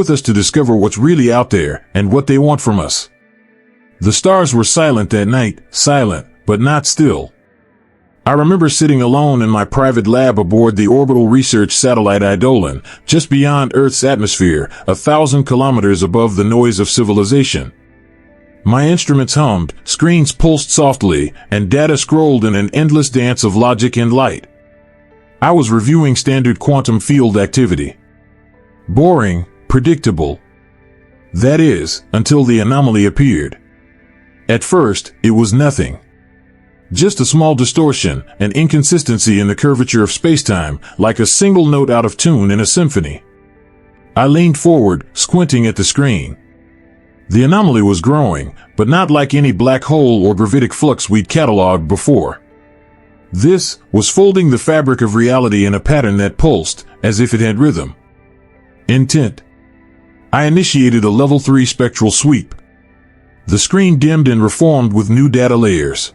with us to discover what's really out there and what they want from us. The stars were silent that night, silent, but not still. I remember sitting alone in my private lab aboard the orbital research satellite Eidolon, just beyond Earth's atmosphere, 1,000 kilometers above the noise of civilization. My instruments hummed, screens pulsed softly, and data scrolled in an endless dance of logic and light. I was reviewing standard quantum field activity. Boring, predictable. That is, until the anomaly appeared. At first, it was nothing. Just a small distortion, an inconsistency in the curvature of spacetime, like a single note out of tune in a symphony. I leaned forward, squinting at the screen. The anomaly was growing, but not like any black hole or gravitic flux we'd cataloged before. This was folding the fabric of reality in a pattern that pulsed, as if it had rhythm. Intent. I initiated a level 3 spectral sweep. The screen dimmed and reformed with new data layers.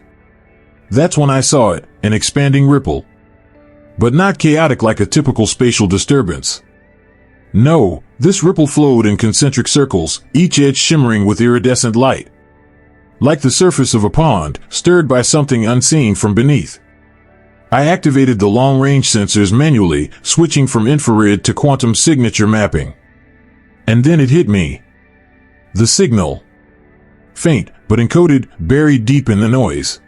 That's when I saw it, an expanding ripple. But not chaotic like a typical spatial disturbance. No, this ripple flowed in concentric circles, each edge shimmering with iridescent light. Like the surface of a pond, stirred by something unseen from beneath. I activated the long-range sensors manually, switching from infrared to quantum signature mapping. And then it hit me. The signal. Faint, but encoded, buried deep in the noise.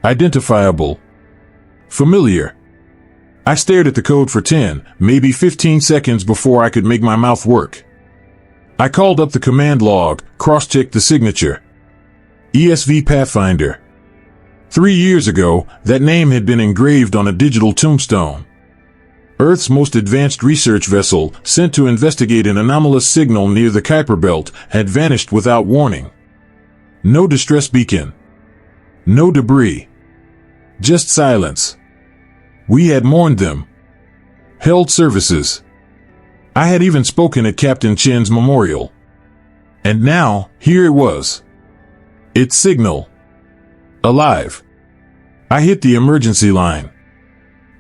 Identifiable. Familiar. I stared at the code for 10, maybe 15 seconds before I could make my mouth work. I called up the command log, cross-checked the signature. ESV Pathfinder. 3 years ago, that name had been engraved on a digital tombstone. Earth's most advanced research vessel, sent to investigate an anomalous signal near the Kuiper Belt, had vanished without warning. No distress beacon. No debris. Just silence. We had mourned them. Held services. I had even spoken at Captain Chen's memorial. And now, here it was. Its signal. Alive. I hit the emergency line.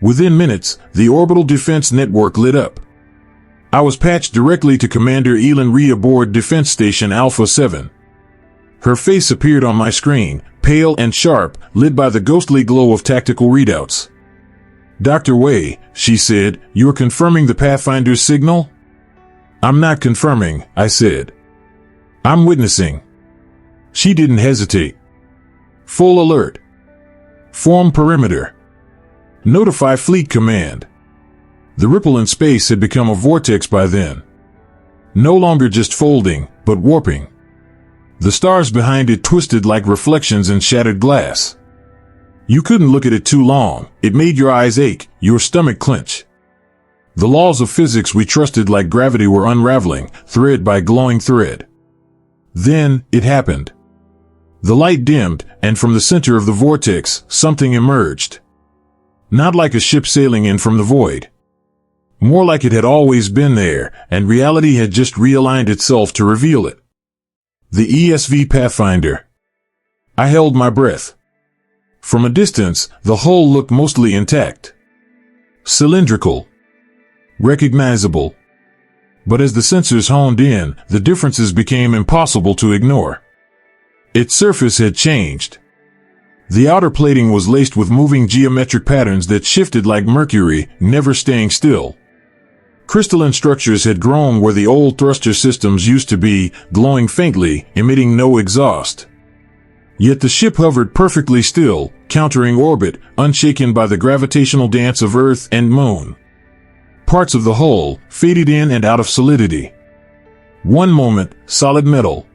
Within minutes, the orbital defense network lit up. I was patched directly to Commander Elin Rhee aboard Defense Station Alpha 7. Her face appeared on my screen, pale and sharp, lit by the ghostly glow of tactical readouts. Dr. Wei, she said, you're confirming the Pathfinder's signal? I'm not confirming, I said. I'm witnessing. She didn't hesitate. Full alert. Form perimeter. Notify Fleet Command. The ripple in space had become a vortex by then. No longer just folding, but warping. The stars behind it twisted like reflections in shattered glass. You couldn't look at it too long. It made your eyes ache, your stomach clench. The laws of physics we trusted like gravity were unraveling, thread by glowing thread. Then, it happened. The light dimmed, and from the center of the vortex, something emerged. Not like a ship sailing in from the void. More like it had always been there, and reality had just realigned itself to reveal it. The ESV Pathfinder. I held my breath. From a distance, the hull looked mostly intact. Cylindrical. Recognizable. But as the sensors honed in, the differences became impossible to ignore. Its surface had changed. The outer plating was laced with moving geometric patterns that shifted like mercury, never staying still. Crystalline structures had grown where the old thruster systems used to be, glowing faintly, emitting no exhaust. Yet the ship hovered perfectly still, countering orbit, unshaken by the gravitational dance of Earth and Moon. Parts of the hull faded in and out of solidity. One moment, solid metal.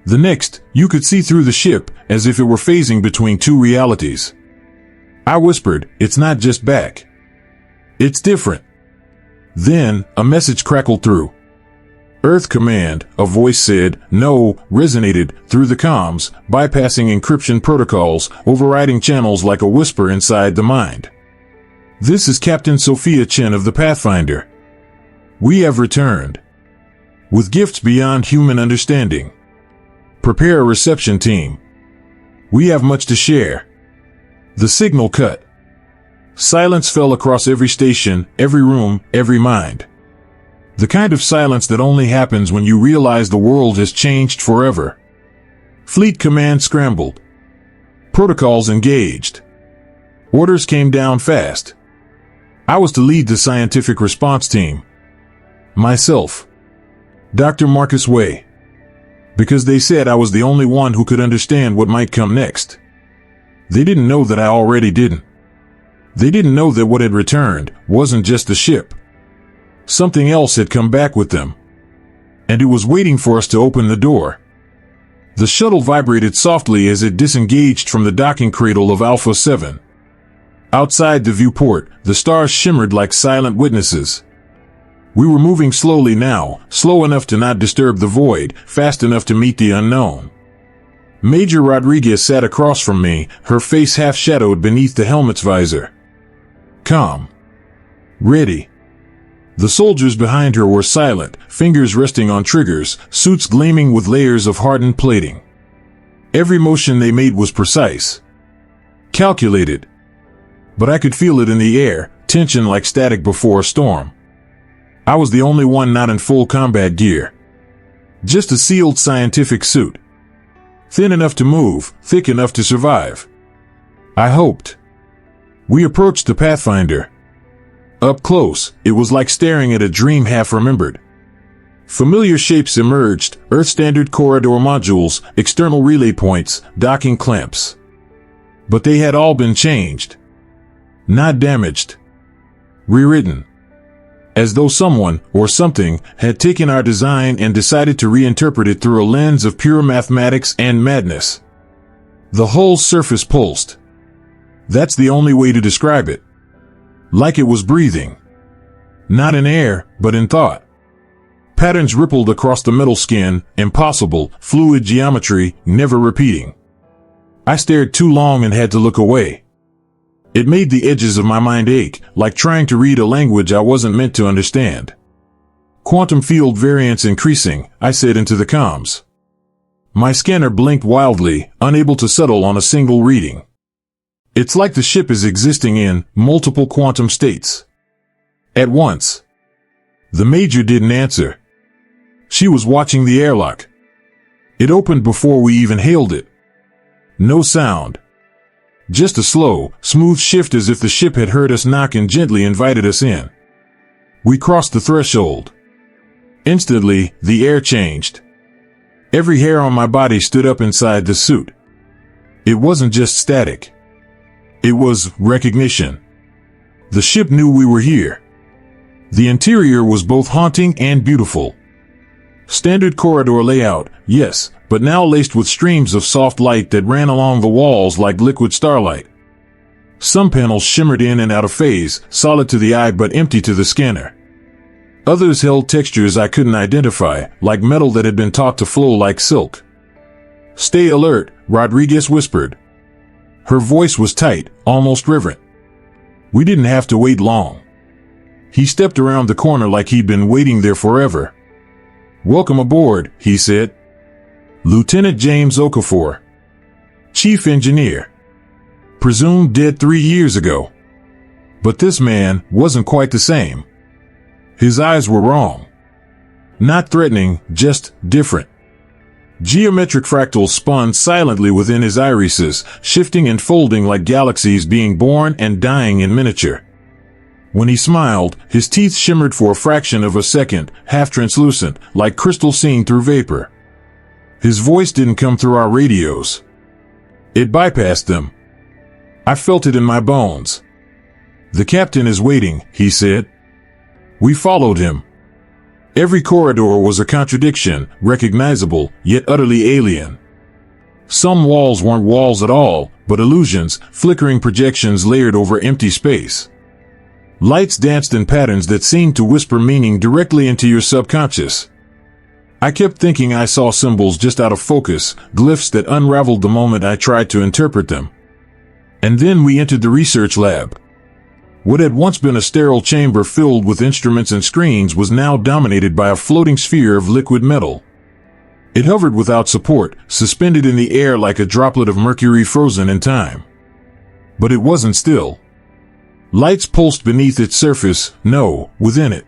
The next, you could see through the ship, as if it were phasing between two realities. I whispered, it's not just back. It's different. Then, a message crackled through. Earth Command, a voice said, no, resonated through the comms, bypassing encryption protocols, overriding channels like a whisper inside the mind. This is Captain Sophia Chen of the Pathfinder. We have returned. With gifts beyond human understanding. Prepare a reception team. We have much to share. The signal cut. Silence fell across every station, every room, every mind. The kind of silence that only happens when you realize the world has changed forever. Fleet command scrambled. Protocols engaged. Orders came down fast. I was to lead the scientific response team. Myself. Dr. Marcus Way. Because they said I was the only one who could understand what might come next. They didn't know that I already didn't. They didn't know that what had returned wasn't just the ship. Something else had come back with them. And it was waiting for us to open the door. The shuttle vibrated softly as it disengaged from the docking cradle of Alpha 7. Outside the viewport, the stars shimmered like silent witnesses. We were moving slowly now, slow enough to not disturb the void, fast enough to meet the unknown. Major Rodriguez sat across from me, her face half-shadowed beneath the helmet's visor. Calm. Ready. The soldiers behind her were silent, fingers resting on triggers, suits gleaming with layers of hardened plating. Every motion they made was precise. Calculated. But I could feel it in the air, tension like static before a storm. I was the only one not in full combat gear. Just a sealed scientific suit. Thin enough to move, thick enough to survive. I hoped. We approached the Pathfinder. Up close, it was like staring at a dream half-remembered. Familiar shapes emerged, Earth-standard corridor modules, external relay points, docking clamps. But they had all been changed. Not damaged. Rewritten. As though someone, or something, had taken our design and decided to reinterpret it through a lens of pure mathematics and madness. The whole surface pulsed. That's the only way to describe it. Like it was breathing. Not in air, but in thought. Patterns rippled across the metal skin, impossible, fluid geometry, never repeating. I stared too long and had to look away. It made the edges of my mind ache, like trying to read a language I wasn't meant to understand. Quantum field variance increasing, I said into the comms. My scanner blinked wildly, unable to settle on a single reading. It's like the ship is existing in multiple quantum states. At once. The Major didn't answer. She was watching the airlock. It opened before we even hailed it. No sound. Just a slow, smooth shift as if the ship had heard us knock and gently invited us in. We crossed the threshold. Instantly, the air changed. Every hair on my body stood up inside the suit. It wasn't just static. It was recognition. The ship knew we were here. The interior was both haunting and beautiful. Standard corridor layout, yes, but now laced with streams of soft light that ran along the walls like liquid starlight. Some panels shimmered in and out of phase, solid to the eye but empty to the scanner. Others held textures I couldn't identify, like metal that had been taught to flow like silk. Stay alert, Rodriguez whispered. Her voice was tight, almost reverent. We didn't have to wait long. He stepped around the corner like he'd been waiting there forever. Welcome aboard, he said. Lieutenant James Okafor. Chief Engineer. Presumed dead 3 years ago. But this man wasn't quite the same. His eyes were wrong. Not threatening, just different. Geometric fractals spun silently within his irises, shifting and folding like galaxies being born and dying in miniature. When he smiled, his teeth shimmered for a fraction of a second, half translucent, like crystal seen through vapor. His voice didn't come through our radios. It bypassed them. I felt it in my bones. The captain is waiting, he said. We followed him. Every corridor was a contradiction, recognizable, yet utterly alien. Some walls weren't walls at all, but illusions, flickering projections layered over empty space. Lights danced in patterns that seemed to whisper meaning directly into your subconscious. I kept thinking I saw symbols just out of focus, glyphs that unraveled the moment I tried to interpret them. And then we entered the research lab. What had once been a sterile chamber filled with instruments and screens was now dominated by a floating sphere of liquid metal. It hovered without support, suspended in the air like a droplet of mercury frozen in time. But it wasn't still. Lights pulsed beneath its surface, no, within it.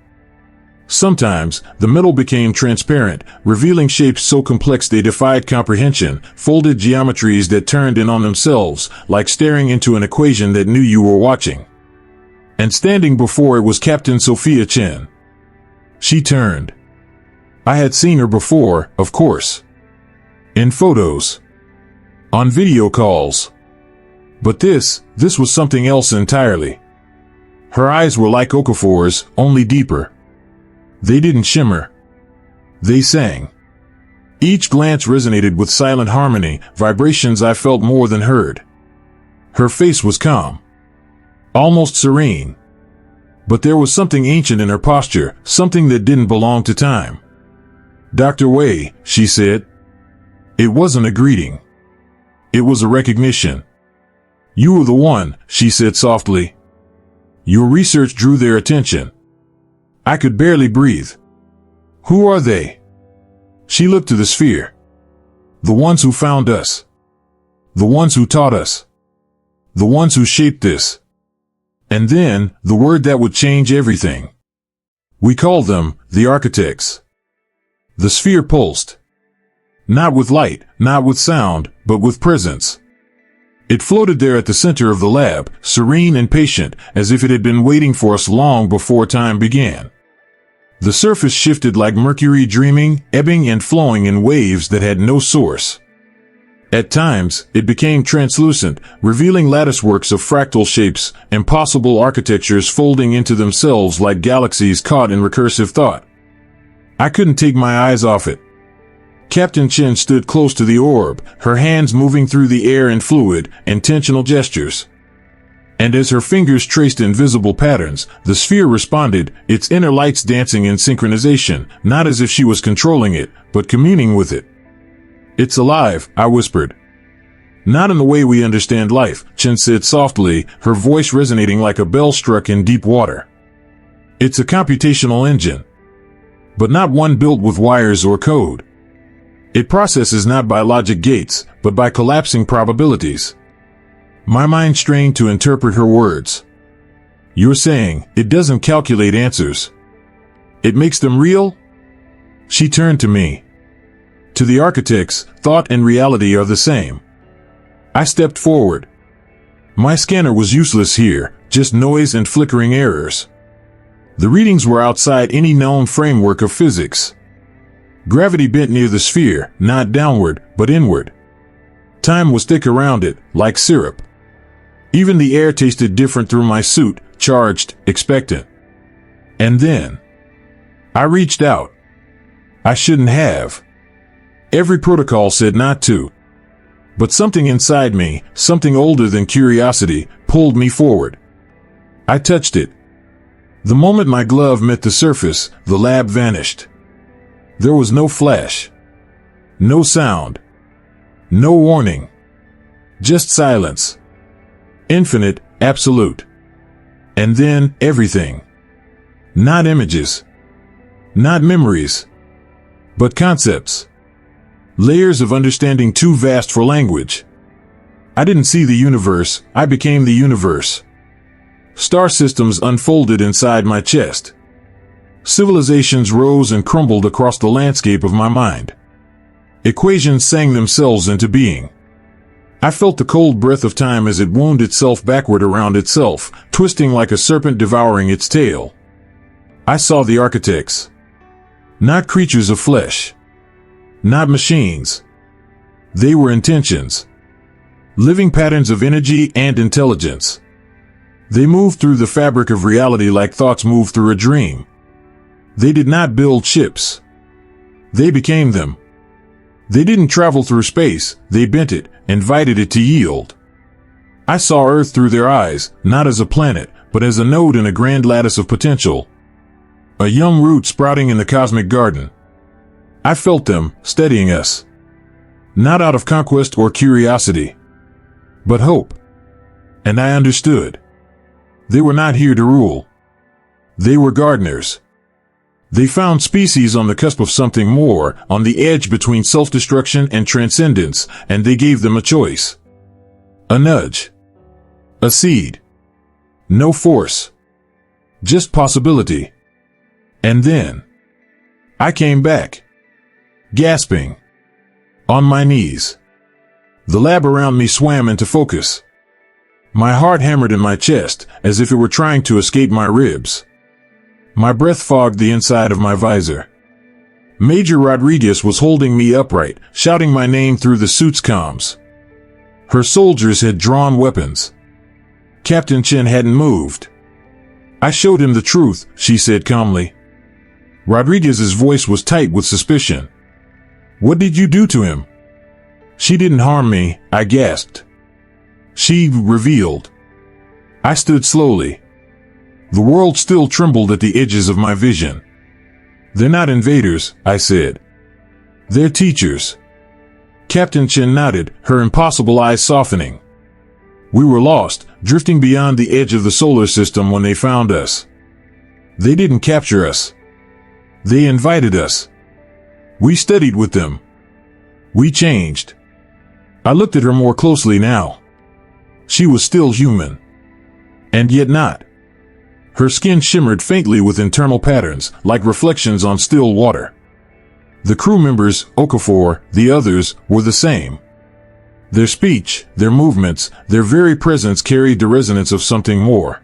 Sometimes, the metal became transparent, revealing shapes so complex they defied comprehension, folded geometries that turned in on themselves, like staring into an equation that knew you were watching. And standing before it was Captain Sophia Chen. She turned. I had seen her before, of course. In photos. On video calls. But this was something else entirely. Her eyes were like Okafors, only deeper. They didn't shimmer. They sang. Each glance resonated with silent harmony, vibrations I felt more than heard. Her face was calm. Almost serene. But there was something ancient in her posture, something that didn't belong to time. "Dr. Wei," she said. It wasn't a greeting. It was a recognition. "You were the one," she said softly. "Your research drew their attention." I could barely breathe. "Who are they?" She looked to the sphere. "The ones who found us. The ones who taught us. The ones who shaped this." And then, the word that would change everything. "We call them the architects." The sphere pulsed. Not with light, not with sound, but with presence. It floated there at the center of the lab, serene and patient, as if it had been waiting for us long before time began. The surface shifted like mercury dreaming, ebbing and flowing in waves that had no source. At times, it became translucent, revealing latticeworks of fractal shapes, impossible architectures folding into themselves like galaxies caught in recursive thought. I couldn't take my eyes off it. Captain Chen stood close to the orb, her hands moving through the air in fluid, intentional gestures. And as her fingers traced invisible patterns, the sphere responded, its inner lights dancing in synchronization, not as if she was controlling it, but communing with it. "It's alive," I whispered. "Not in the way we understand life," Chen said softly, her voice resonating like a bell struck in deep water. "It's a computational engine. But not one built with wires or code. It processes not by logic gates, but by collapsing probabilities." My mind strained to interpret her words. "You're saying, it doesn't calculate answers. It makes them real?" She turned to me. "To the architects, thought and reality are the same." I stepped forward. My scanner was useless here, just noise and flickering errors. The readings were outside any known framework of physics. Gravity bent near the sphere, not downward, but inward. Time was thick around it, like syrup. Even the air tasted different through my suit, charged, expectant. And then, I reached out. I shouldn't have. Every protocol said not to. But something inside me, something older than curiosity, pulled me forward. I touched it. The moment my glove met the surface, the lab vanished. There was no flash. No sound. No warning. Just silence. Infinite, absolute. And then, everything. Not images. Not memories. But concepts. Layers of understanding too vast for language. I didn't see the universe, I became the universe. Star systems unfolded inside my chest. Civilizations rose and crumbled across the landscape of my mind. Equations sang themselves into being. I felt the cold breath of time as it wound itself backward around itself, twisting like a serpent devouring its tail. I saw the architects. Not creatures of flesh. Not machines. They were intentions. Living patterns of energy and intelligence. They moved through the fabric of reality like thoughts move through a dream. They did not build ships. They became them. They didn't travel through space, they bent it, invited it to yield. I saw Earth through their eyes, not as a planet, but as a node in a grand lattice of potential. A young root sprouting in the cosmic garden. I felt them, steadying us. Not out of conquest or curiosity, but hope. And I understood. They were not here to rule. They were gardeners. They found species on the cusp of something more, on the edge between self-destruction and transcendence, and they gave them a choice. A nudge. A seed. No force. Just possibility. And then I came back, gasping, on my knees. The lab around me swam into focus. My heart hammered in my chest as if it were trying to escape my ribs. My breath fogged the inside of my visor. Major Rodriguez was holding me upright, shouting my name through the suit's comms. Her soldiers had drawn weapons. Captain Chen hadn't moved. I showed him the truth, she said calmly. Rodriguez's voice was tight with suspicion. What did you do to him? She didn't harm me, I gasped. She revealed. I stood slowly. The world still trembled at the edges of my vision. They're not invaders, I said. They're teachers. Captain Chen nodded, her impossible eyes softening. We were lost, drifting beyond the edge of the solar system when they found us. They didn't capture us. They invited us. We studied with them. We changed. I looked at her more closely now. She was still human. And yet not. Her skin shimmered faintly with internal patterns, like reflections on still water. The crew members, Okafor, the others, were the same. Their speech, their movements, their very presence carried the resonance of something more.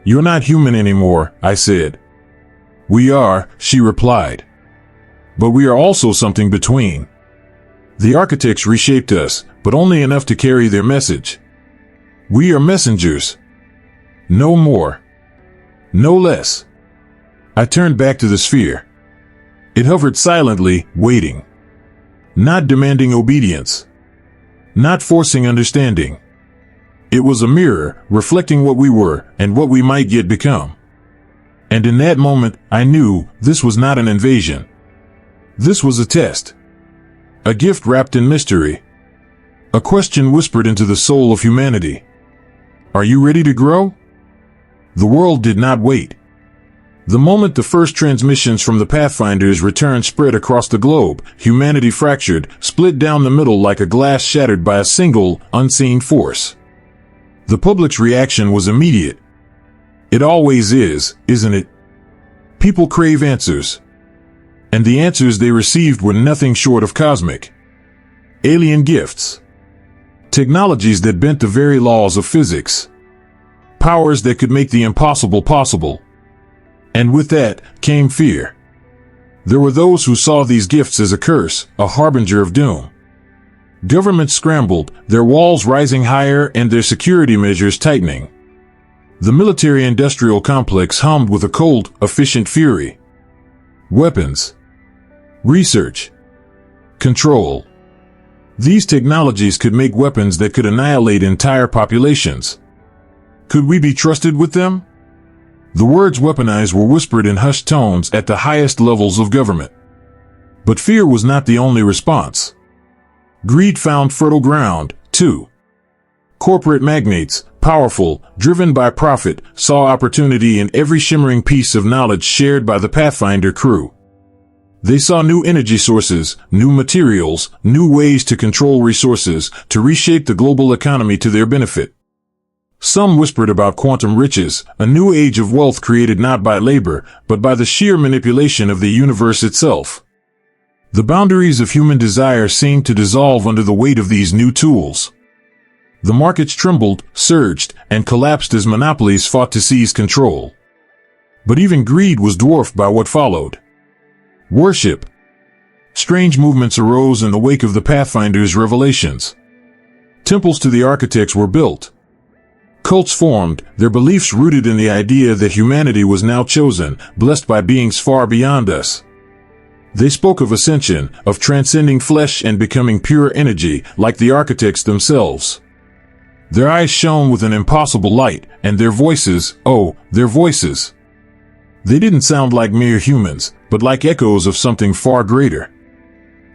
You're not human anymore, I said. We are, she replied. But we are also something between. The architects reshaped us, but only enough to carry their message. We are messengers. No more. No less. I turned back to the sphere. It hovered silently, waiting. Not demanding obedience. Not forcing understanding. It was a mirror, reflecting what we were and what we might yet become. And in that moment, I knew this was not an invasion. This was a test. A gift wrapped in mystery. A question whispered into the soul of humanity. Are you ready to grow? The world did not wait. The moment the first transmissions from the Pathfinders returned spread across the globe, humanity fractured, split down the middle like a glass shattered by a single, unseen force. The public's reaction was immediate. It always is, isn't it? People crave answers. And the answers they received were nothing short of cosmic. Alien gifts. Technologies that bent the very laws of physics. Powers that could make the impossible possible. And with that came fear. There were those who saw these gifts as a curse, a harbinger of doom. Governments scrambled, their walls rising higher and their security measures tightening. The military-industrial complex hummed with a cold, efficient fury. Weapons. Research. Control. These technologies could make weapons that could annihilate entire populations. Could we be trusted with them? The words weaponized were whispered in hushed tones at the highest levels of government. But fear was not the only response. Greed found fertile ground, too. Corporate magnates, powerful, driven by profit, saw opportunity in every shimmering piece of knowledge shared by the Pathfinder crew. They saw new energy sources, new materials, new ways to control resources, to reshape the global economy to their benefit. Some whispered about quantum riches, a new age of wealth created not by labor, but by the sheer manipulation of the universe itself. The boundaries of human desire seemed to dissolve under the weight of these new tools. The markets trembled, surged, and collapsed as monopolies fought to seize control. But even greed was dwarfed by what followed. Worship. Strange movements arose in the wake of the Pathfinder's revelations. Temples to the architects were built. Cults formed, their beliefs rooted in the idea that humanity was now chosen, blessed by beings far beyond us. They spoke of ascension, of transcending flesh and becoming pure energy, like the architects themselves. Their eyes shone with an impossible light, and their voices, oh, their voices. They didn't sound like mere humans, but like echoes of something far greater.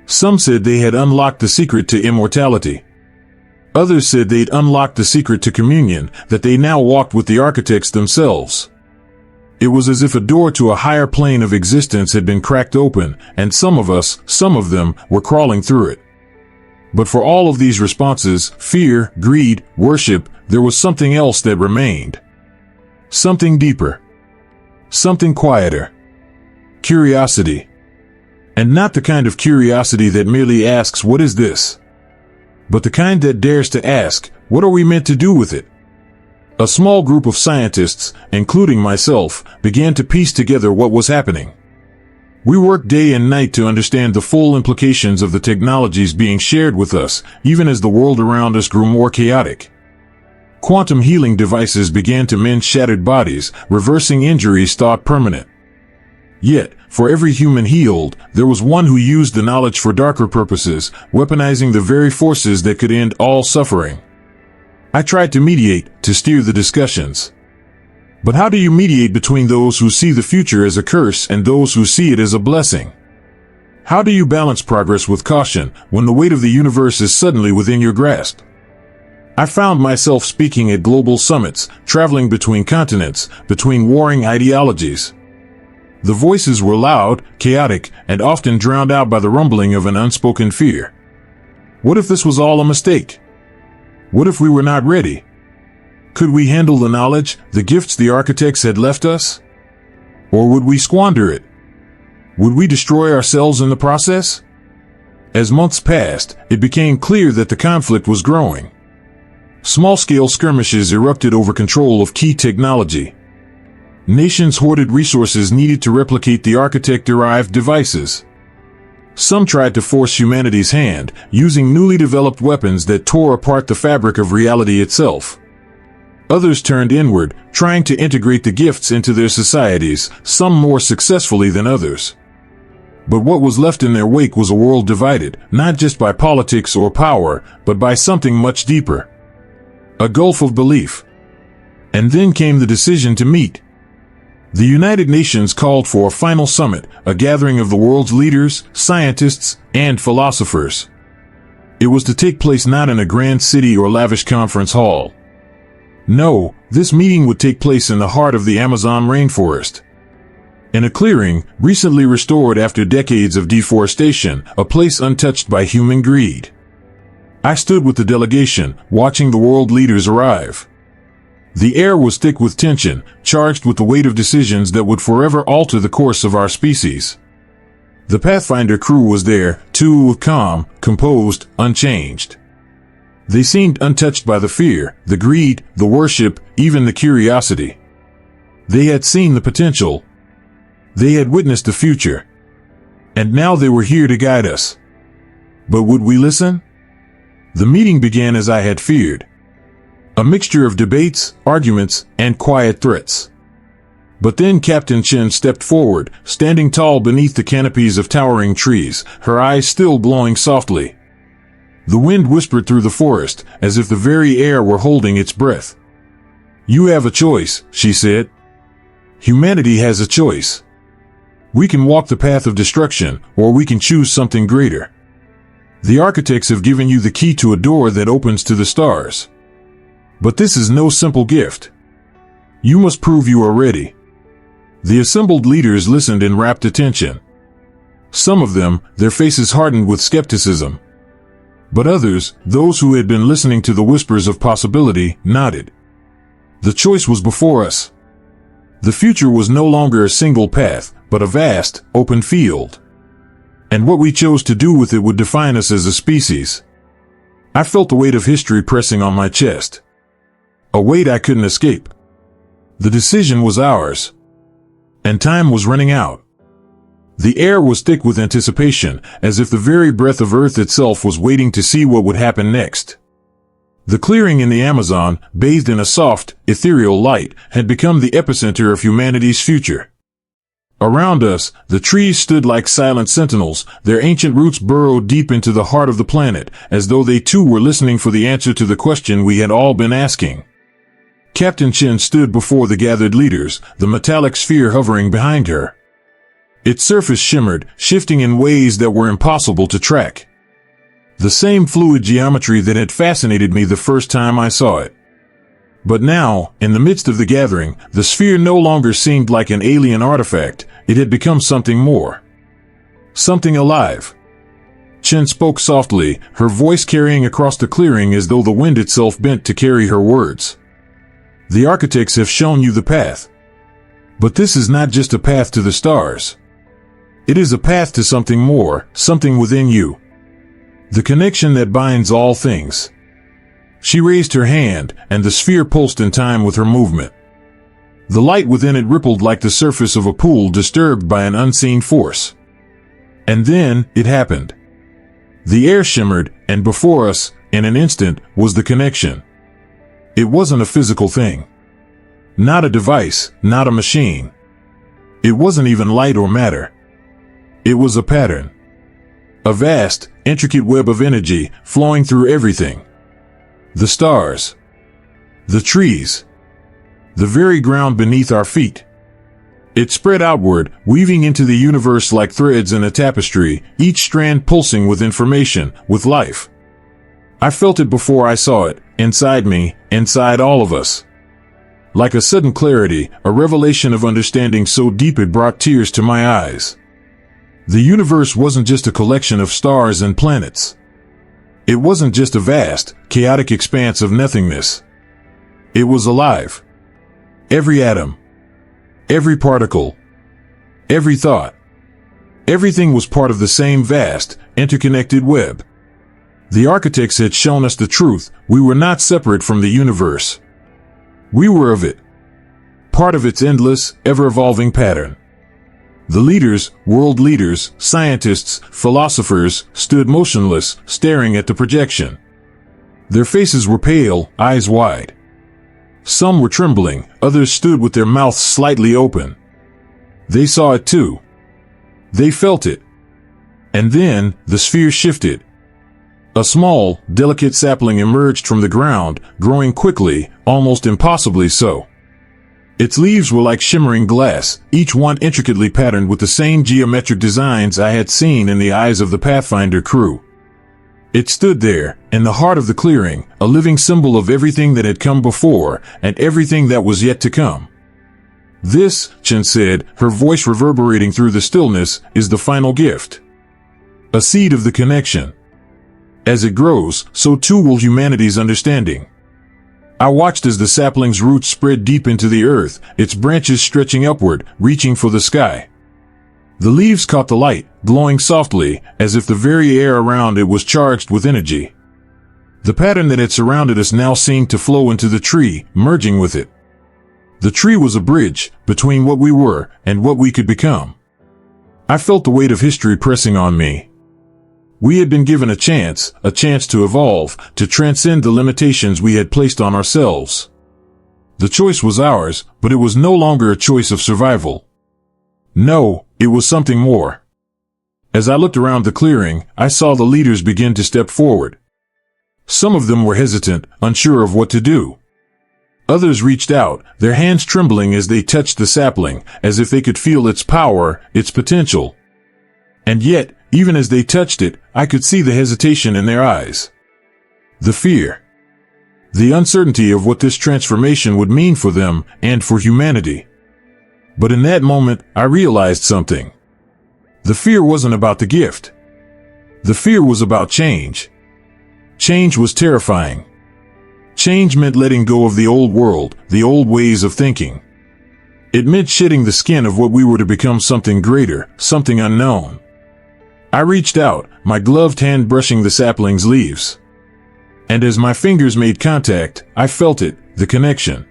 Some said they had unlocked the secret to immortality. Others said they'd unlocked the secret to communion, that they now walked with the architects themselves. It was as if a door to a higher plane of existence had been cracked open, and some of them, were crawling through it. But for all of these responses, fear, greed, worship, there was something else that remained. Something deeper. Something quieter. curiosity. And not the kind of curiosity that merely asks, "What is this?" but the kind that dares to ask, "What are we meant to do with it?" A small group of scientists, including myself, began to piece together what was happening. We worked day and night to understand the full implications of the technologies being shared with us, even as the world around us grew more chaotic. Quantum healing devices began to mend shattered bodies, reversing injuries thought permanent. Yet, for every human healed, there was one who used the knowledge for darker purposes, weaponizing the very forces that could end all suffering. I tried to mediate, to steer the discussions. But how do you mediate between those who see the future as a curse and those who see it as a blessing? How do you balance progress with caution when the weight of the universe is suddenly within your grasp? I found myself speaking at global summits, traveling between continents, between warring ideologies. The voices were loud, chaotic, and often drowned out by the rumbling of an unspoken fear. What if this was all a mistake? What if we were not ready? Could we handle the knowledge, the gifts the architects had left us? Or would we squander it? Would we destroy ourselves in the process? As months passed, it became clear that the conflict was growing. Small-scale skirmishes erupted over control of key technology. Nations hoarded resources needed to replicate the architect-derived devices. Some tried to force humanity's hand, using newly developed weapons that tore apart the fabric of reality itself. Others turned inward, trying to integrate the gifts into their societies, some more successfully than others. But what was left in their wake was a world divided, not just by politics or power, but by something much deeper. A gulf of belief. And then came the decision to meet. The United Nations called for a final summit, a gathering of the world's leaders, scientists, and philosophers. It was to take place not in a grand city or lavish conference hall. No, this meeting would take place in the heart of the Amazon rainforest. In a clearing, recently restored after decades of deforestation, a place untouched by human greed. I stood with the delegation, watching the world leaders arrive. The air was thick with tension, charged with the weight of decisions that would forever alter the course of our species. The Pathfinder crew was there, too, calm, composed, unchanged. They seemed untouched by the fear, the greed, the worship, even the curiosity. They had seen the potential. They had witnessed the future. And now they were here to guide us. But would we listen? The meeting began as I had feared. A mixture of debates, arguments, and quiet threats. But then Captain Chen stepped forward, standing tall beneath the canopies of towering trees, her eyes still glowing softly. The wind whispered through the forest, as if the very air were holding its breath. "You have a choice," she said. "Humanity has a choice. We can walk the path of destruction, or we can choose something greater. The architects have given you the key to a door that opens to the stars. But this is no simple gift. You must prove you are ready." The assembled leaders listened in rapt attention. Some of them, their faces hardened with skepticism. But others, those who had been listening to the whispers of possibility, nodded. The choice was before us. The future was no longer a single path, but a vast, open field. And what we chose to do with it would define us as a species. I felt the weight of history pressing on my chest. A weight I couldn't escape. The decision was ours. And time was running out. The air was thick with anticipation, as if the very breath of Earth itself was waiting to see what would happen next. The clearing in the Amazon, bathed in a soft, ethereal light, had become the epicenter of humanity's future. Around us, the trees stood like silent sentinels, their ancient roots burrowed deep into the heart of the planet, as though they too were listening for the answer to the question we had all been asking. Captain Chen stood before the gathered leaders, the metallic sphere hovering behind her. Its surface shimmered, shifting in ways that were impossible to track. The same fluid geometry that had fascinated me the first time I saw it. But now, in the midst of the gathering, the sphere no longer seemed like an alien artifact, it had become something more. Something alive. Chen spoke softly, her voice carrying across the clearing as though the wind itself bent to carry her words. The architects have shown you the path. But this is not just a path to the stars. It is a path to something more, something within you. The connection that binds all things. She raised her hand, and the sphere pulsed in time with her movement. The light within it rippled like the surface of a pool disturbed by an unseen force. And then, it happened. The air shimmered, and before us, in an instant, was the connection. It wasn't a physical thing. Not a device, not a machine. It wasn't even light or matter. It was a pattern. A vast, intricate web of energy flowing through everything. The stars. The trees. The very ground beneath our feet. It spread outward, weaving into the universe like threads in a tapestry, each strand pulsing with information, with life. I felt it before I saw it, inside me, inside all of us. Like a sudden clarity, a revelation of understanding so deep it brought tears to my eyes. The universe wasn't just a collection of stars and planets. It wasn't just a vast, chaotic expanse of nothingness. It was alive. Every atom. Every particle. Every thought. Everything was part of the same vast, interconnected web. The architects had shown us the truth. We were not separate from the universe. We were of it. Part of its endless, ever-evolving pattern. The leaders, world leaders, scientists, philosophers, stood motionless, staring at the projection. Their faces were pale, eyes wide. Some were trembling, others stood with their mouths slightly open. They saw it too. They felt it. And then, the sphere shifted. A small, delicate sapling emerged from the ground, growing quickly, almost impossibly so. Its leaves were like shimmering glass, each one intricately patterned with the same geometric designs I had seen in the eyes of the Pathfinder crew. It stood there, in the heart of the clearing, a living symbol of everything that had come before, and everything that was yet to come. This, Chen said, her voice reverberating through the stillness, is the final gift. A seed of the connection. As it grows, so too will humanity's understanding. I watched as the sapling's roots spread deep into the earth, its branches stretching upward, reaching for the sky. The leaves caught the light, glowing softly, as if the very air around it was charged with energy. The pattern that had surrounded us now seemed to flow into the tree, merging with it. The tree was a bridge between what we were and what we could become. I felt the weight of history pressing on me. We had been given a chance to evolve, to transcend the limitations we had placed on ourselves. The choice was ours, but it was no longer a choice of survival. No, it was something more. As I looked around the clearing, I saw the leaders begin to step forward. Some of them were hesitant, unsure of what to do. Others reached out, their hands trembling as they touched the sapling, as if they could feel its power, its potential. And yet, even as they touched it, I could see the hesitation in their eyes. The fear. The uncertainty of what this transformation would mean for them and for humanity. But in that moment, I realized something. The fear wasn't about the gift. The fear was about change. Change was terrifying. Change meant letting go of the old world, the old ways of thinking. It meant shedding the skin of what we were to become something greater, something unknown. I reached out, my gloved hand brushing the sapling's leaves. And as my fingers made contact, I felt it, the connection.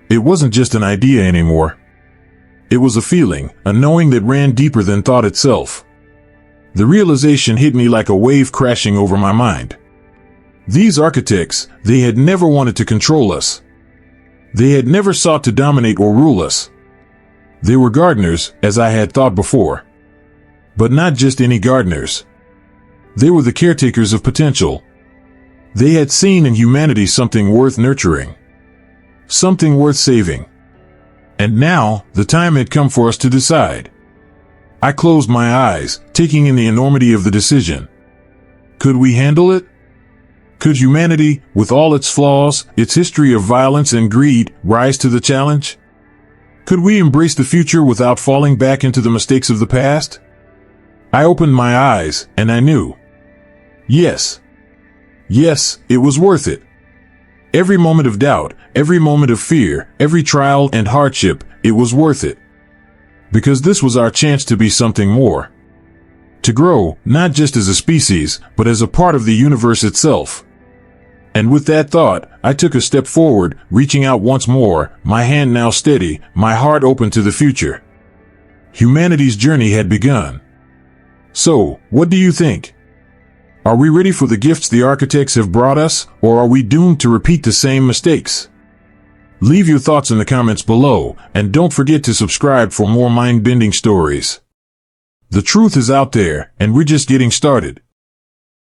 It wasn't just an idea anymore. It was a feeling, a knowing that ran deeper than thought itself. The realization hit me like a wave crashing over my mind. These architects, they had never wanted to control us. They had never sought to dominate or rule us. They were gardeners, as I had thought before. But not just any gardeners. They were the caretakers of potential. They had seen in humanity something worth nurturing. Something worth saving. And now, the time had come for us to decide. I closed my eyes, taking in the enormity of the decision. Could we handle it? Could humanity, with all its flaws, its history of violence and greed, rise to the challenge? Could we embrace the future without falling back into the mistakes of the past? I opened my eyes, and I knew. Yes. Yes, it was worth it. Every moment of doubt, every moment of fear, every trial and hardship, it was worth it. Because this was our chance to be something more. To grow, not just as a species, but as a part of the universe itself. And with that thought, I took a step forward, reaching out once more, my hand now steady, my heart open to the future. Humanity's journey had begun. So, what do you think? Are we ready for the gifts the architects have brought us, or are we doomed to repeat the same mistakes? Leave your thoughts in the comments below, and don't forget to subscribe for more mind-bending stories. The truth is out there, and we're just getting started.